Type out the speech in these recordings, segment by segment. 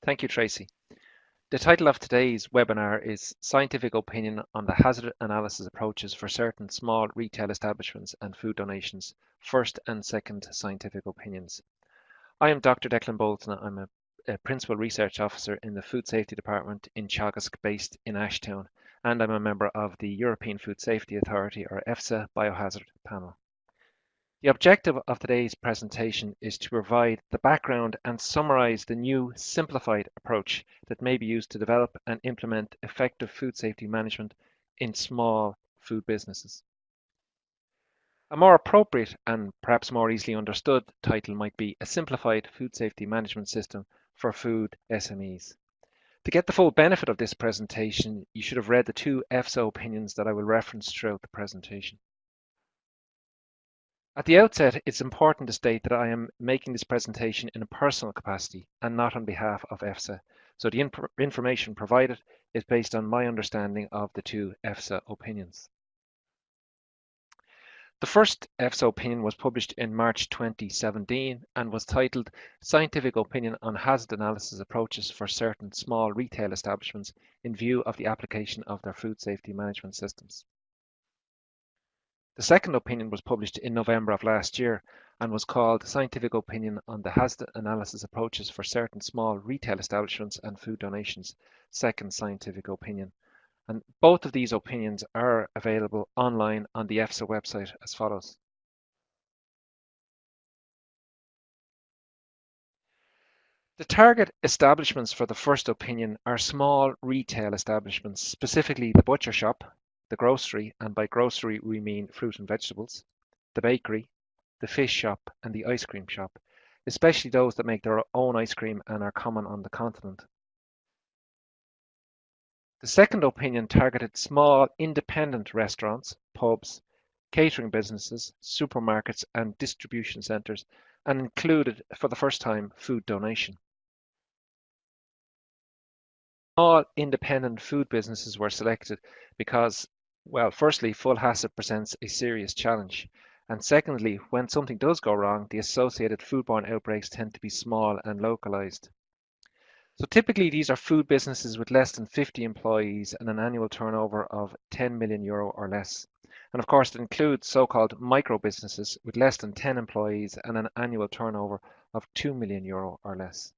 Thank you, Tracy. The title of today's webinar is Scientific Opinion on the Hazard Analysis Approaches for Certain Small Retail Establishments and Food Donations, First and Second Scientific Opinions. I am Dr. Declan Bolton. I'm a Principal Research Officer in the Food Safety Department in Teagasc, based in Ashtown, and I'm a member of the European Food Safety Authority, or EFSA, Biohazard Panel. The objective of today's presentation is to provide the background and summarize the new simplified approach that may be used to develop and implement effective food safety management in small food businesses. A more appropriate and perhaps more easily understood title might be A Simplified Food Safety Management System for Food SMEs. To get the full benefit of this presentation, you should have read the two EFSA opinions that I will reference throughout the presentation. At the outset, it's important to state that I am making this presentation in a personal capacity and not on behalf of EFSA, so the information provided is based on my understanding of the two EFSA opinions. The first EFSA opinion was published in March 2017 and was titled Scientific Opinion on Hazard Analysis Approaches for Certain Small Retail Establishments in View of the Application of Their Food Safety Management Systems. The second opinion was published in November of last year and was called Scientific Opinion on the Hazard Analysis Approaches for Certain Small Retail Establishments and Food Donations, Second Scientific Opinion. And both of these opinions are available online on the EFSA website as follows. The target establishments for the first opinion are small retail establishments, specifically the butcher shop, the grocery, and by grocery we mean fruit and vegetables, the bakery, the fish shop, and the ice cream shop, especially those that make their own ice cream and are common on the continent. The second opinion targeted small independent restaurants, pubs, catering businesses, supermarkets, and distribution centres, and included, for the first time, food donation. All independent food businesses were selected because, well, firstly, full HACCP presents a serious challenge. And secondly, when something does go wrong, the associated foodborne outbreaks tend to be small and localized. So typically these are food businesses with less than 50 employees and an annual turnover of 10 million euro or less. And of course, it includes so-called micro businesses with less than 10 employees and an annual turnover of 2 million euro or less.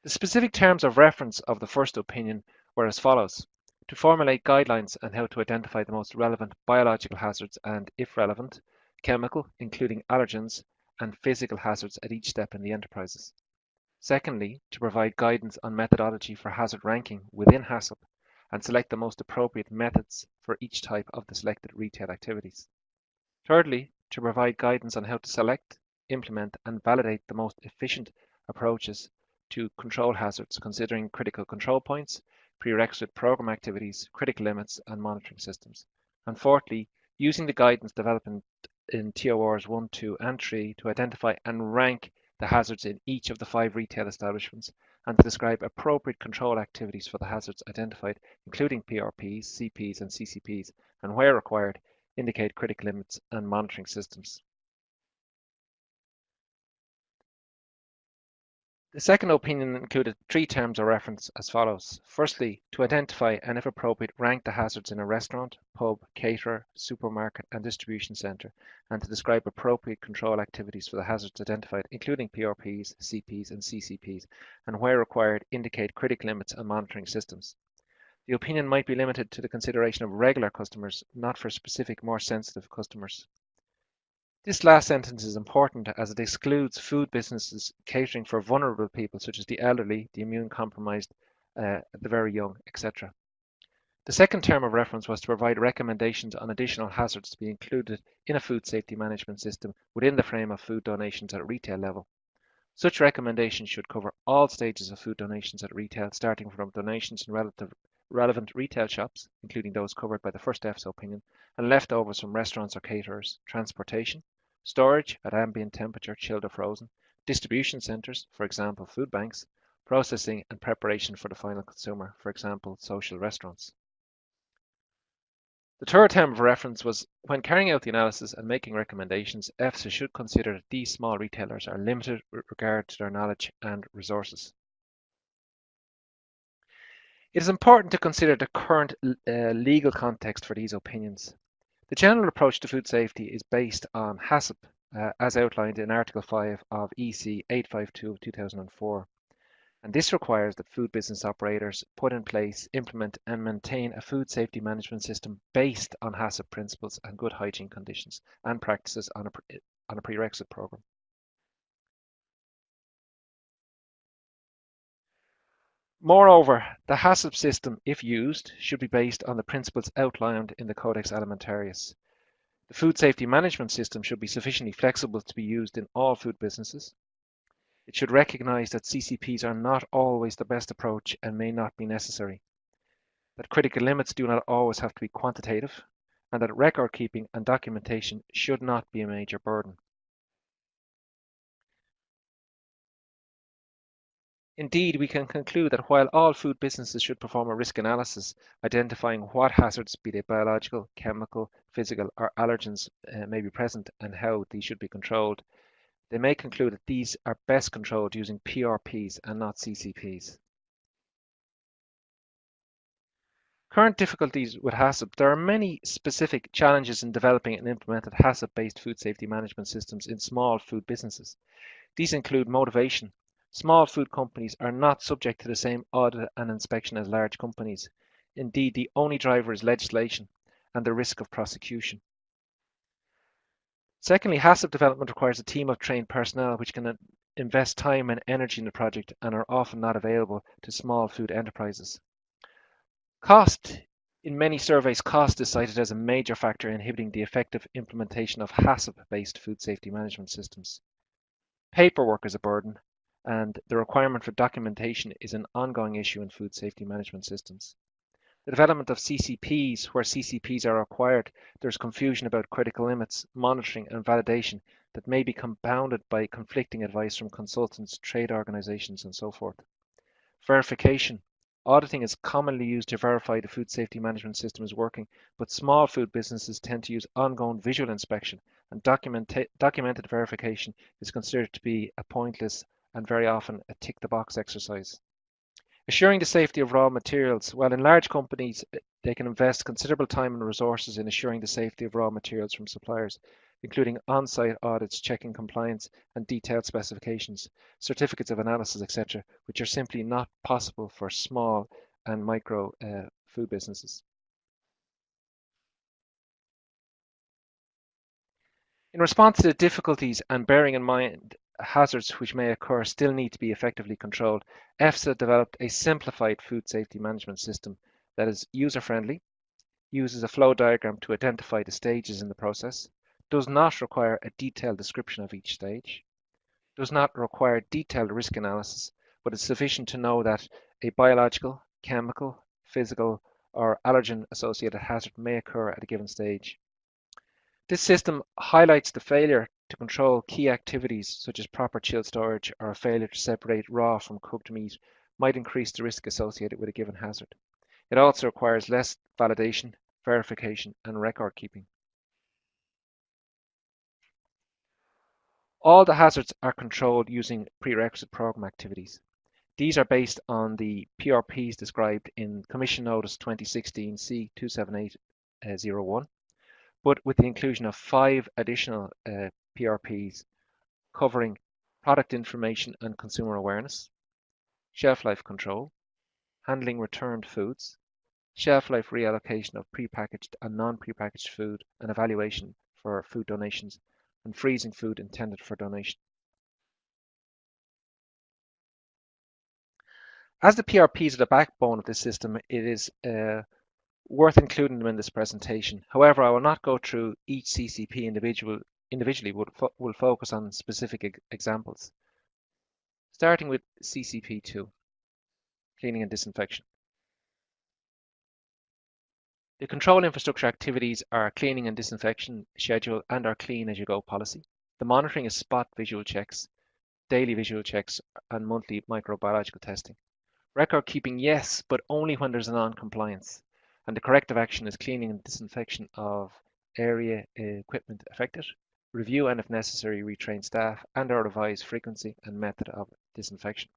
The specific terms of reference of the first opinion were as follows: to formulate guidelines on how to identify the most relevant biological hazards and, if relevant, chemical, including allergens, and physical hazards at each step in the enterprises. Secondly, to provide guidance on methodology for hazard ranking within HACCP and select the most appropriate methods for each type of the selected retail activities. Thirdly, to provide guidance on how to select, implement, and validate the most efficient approaches to control hazards, considering critical control points, prerequisite program activities, critical limits, and monitoring systems. And fourthly, using the guidance developed in TORs 1, 2, and 3 to identify and rank the hazards in each of the 5 retail establishments and to describe appropriate control activities for the hazards identified, including PRPs, CPs, and CCPs, and where required, indicate critical limits and monitoring systems. The second opinion included 3 terms of reference as follows. Firstly, to identify and, if appropriate, rank the hazards in a restaurant, pub, caterer, supermarket, and distribution centre, and to describe appropriate control activities for the hazards identified, including PRPs, CPs, and CCPs, and where required, indicate critical limits and monitoring systems. The opinion might be limited to the consideration of regular customers, not for specific, more sensitive customers. This last sentence is important as it excludes food businesses catering for vulnerable people such as the elderly, the immune compromised, the very young, etc. The second term of reference was to provide recommendations on additional hazards to be included in a food safety management system within the frame of food donations at retail level. Such recommendations should cover all stages of food donations at retail, starting from donations in relevant retail shops, including those covered by the first EFSA opinion, and leftovers from restaurants or caterers, transportation, storage at ambient temperature, chilled or frozen, distribution centres, for example food banks, processing and preparation for the final consumer, for example social restaurants. The third term of reference was when carrying out the analysis and making recommendations, EFSA should consider that these small retailers are limited with regard to their knowledge and resources. It is important to consider the current legal context for these opinions. The general approach to food safety is based on HACCP, as outlined in Article 5 of EC 852 of 2004. And this requires that food business operators put in place, implement, and maintain a food safety management system based on HACCP principles and good hygiene conditions and practices on a prerequisite program. Moreover, the HACCP system, if used, should be based on the principles outlined in the Codex Alimentarius. The food safety management system should be sufficiently flexible to be used in all food businesses. It should recognise that CCPs are not always the best approach and may not be necessary, that critical limits do not always have to be quantitative, and that record keeping and documentation should not be a major burden. Indeed, we can conclude that while all food businesses should perform a risk analysis identifying what hazards, be they biological, chemical, physical, or allergens, may be present and how these should be controlled, they may conclude that these are best controlled using PRPs and not CCPs. Current difficulties with HACCP. There are many specific challenges in developing and implementing HACCP-based food safety management systems in small food businesses. These include motivation. Small food companies are not subject to the same audit and inspection as large companies. Indeed, the only driver is legislation and the risk of prosecution. Secondly, HACCP development requires a team of trained personnel which can invest time and energy in the project and are often not available to small food enterprises. Cost. In many surveys, cost is cited as a major factor inhibiting the effective implementation of HACCP-based food safety management systems. Paperwork is a burden, and the requirement for documentation is an ongoing issue in food safety management systems. The development of CCPs, where CCPs are required, there's confusion about critical limits, monitoring and validation that may be compounded by conflicting advice from consultants, trade organisations and so forth. Verification. Auditing is commonly used to verify the food safety management system is working, but small food businesses tend to use ongoing visual inspection, and documented verification is considered to be a pointless and very often a tick-the-box exercise. Assuring the safety of raw materials. Well, in large companies, they can invest considerable time and resources in assuring the safety of raw materials from suppliers, including on-site audits, checking compliance and detailed specifications, certificates of analysis, etc., which are simply not possible for small and micro food businesses. In response to the difficulties and bearing in mind hazards which may occur still need to be effectively controlled, EFSA developed a simplified food safety management system that is user-friendly, uses a flow diagram to identify the stages in the process, does not require a detailed description of each stage, does not require detailed risk analysis, but is sufficient to know that a biological, chemical, physical, or allergen-associated hazard may occur at a given stage. This system highlights the failure to control key activities such as proper chilled storage or a failure to separate raw from cooked meat might increase the risk associated with a given hazard. It also requires less validation, verification, and record keeping. All the hazards are controlled using prerequisite program activities. These are based on the PRPs described in Commission Notice 2016 C27801, but with the inclusion of 5 additional PRPs covering product information and consumer awareness, shelf life control, handling returned foods, shelf life reallocation of prepackaged and non-prepackaged food, and evaluation for food donations, and freezing food intended for donation. As the PRPs are the backbone of this system, it is worth including them in this presentation. However, I will not go through each CCP individually, will focus on specific examples. Starting with CCP2, cleaning and disinfection. The control infrastructure activities are cleaning and disinfection schedule and our clean as you go policy. The monitoring is spot visual checks, daily visual checks, and monthly microbiological testing. Record keeping, yes, but only when there's a non-compliance. And the corrective action is cleaning and disinfection of area equipment affected. Review and, if necessary, retrain staff and or revise frequency and method of disinfection.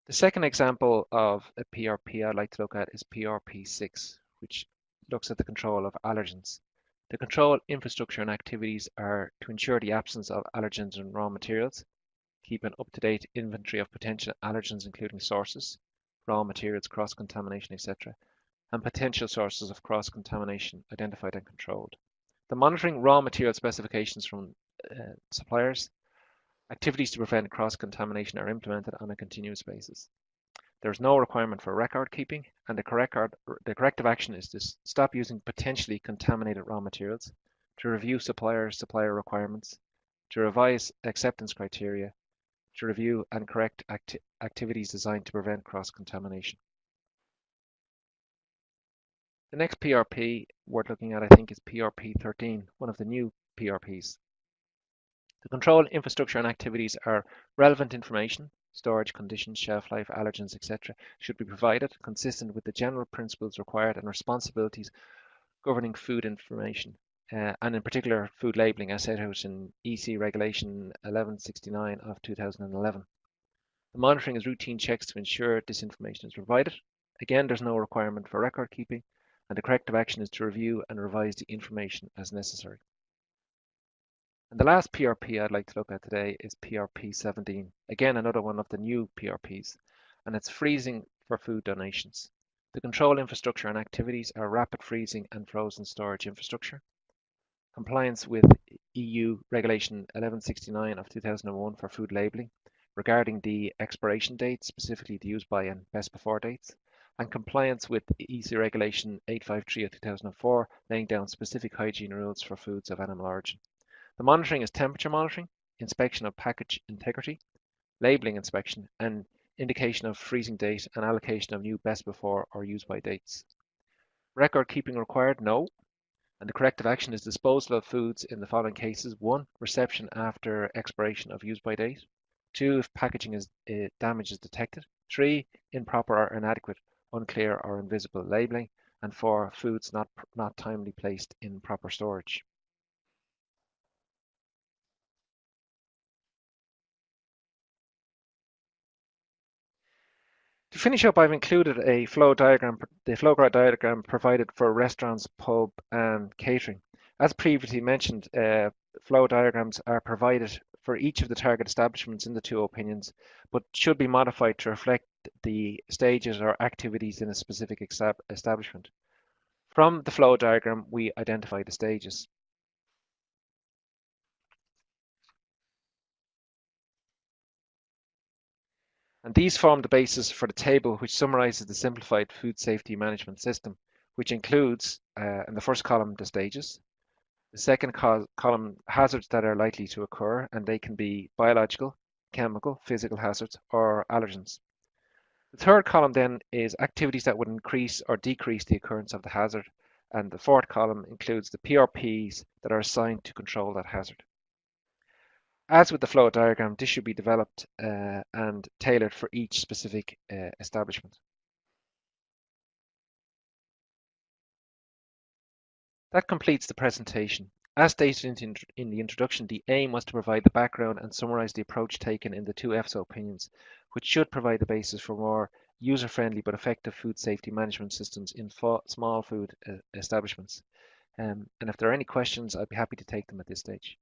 The second example of a PRP I'd like to look at is PRP6, which looks at the control of allergens. The control infrastructure and activities are to ensure the absence of allergens in raw materials, keep an up-to-date inventory of potential allergens including sources, raw materials, cross-contamination, etc., and potential sources of cross-contamination identified and controlled. The monitoring raw material specifications from suppliers, activities to prevent cross-contamination are implemented on a continuous basis. There is no requirement for record keeping, and the corrective action is to stop using potentially contaminated raw materials, to review supplier requirements, to revise acceptance criteria, to review and correct activities designed to prevent cross-contamination. The next PRP worth looking at, I think, is PRP13, one of the new PRPs. The control infrastructure and activities are relevant information, storage conditions, shelf life, allergens, etc., should be provided consistent with the general principles required and responsibilities governing food information, and in particular food labelling as set out in EC Regulation 1169 of 2011. The monitoring is routine checks to ensure this information is provided. Again, there's no requirement for record keeping, and the corrective action is to review and revise the information as necessary. And the last PRP I'd like to look at today is PRP17. Again, another one of the new PRPs, and it's freezing for food donations. The control infrastructure and activities are rapid freezing and frozen storage infrastructure, compliance with EU Regulation 1169 of 2001 for food labelling regarding the expiration date, specifically the use by and best before dates, and compliance with EC Regulation 853 of 2004, laying down specific hygiene rules for foods of animal origin. The monitoring is temperature monitoring, inspection of package integrity, labelling inspection, and indication of freezing date and allocation of new best before or use by dates. Record keeping required? No. And the corrective action is disposal of foods in the following cases. 1. Reception after expiration of use by date. 2. If packaging damage is detected. 3. Improper or inadequate, unclear or invisible labelling. And 4. Foods not timely placed in proper storage. To finish up, I've included a flow diagram, the flow graph diagram provided for restaurants, pub, and catering. As previously mentioned, flow diagrams are provided for each of the target establishments in the two opinions, but should be modified to reflect the stages or activities in a specific establishment. From the flow diagram, we identify the stages. And these form the basis for the table which summarizes the simplified food safety management system, which includes, in the first column, the stages. The second column, hazards that are likely to occur, and they can be biological, chemical, physical hazards, or allergens. The third column then is activities that would increase or decrease the occurrence of the hazard, and the fourth column includes the PRPs that are assigned to control that hazard. As with the flow diagram, this should be developed and tailored for each specific establishment. That completes the presentation. As stated in the introduction, the aim was to provide the background and summarize the approach taken in the two EFSA opinions, which should provide the basis for more user-friendly but effective food safety management systems in small food establishments. And if there are any questions, I'd be happy to take them at this stage.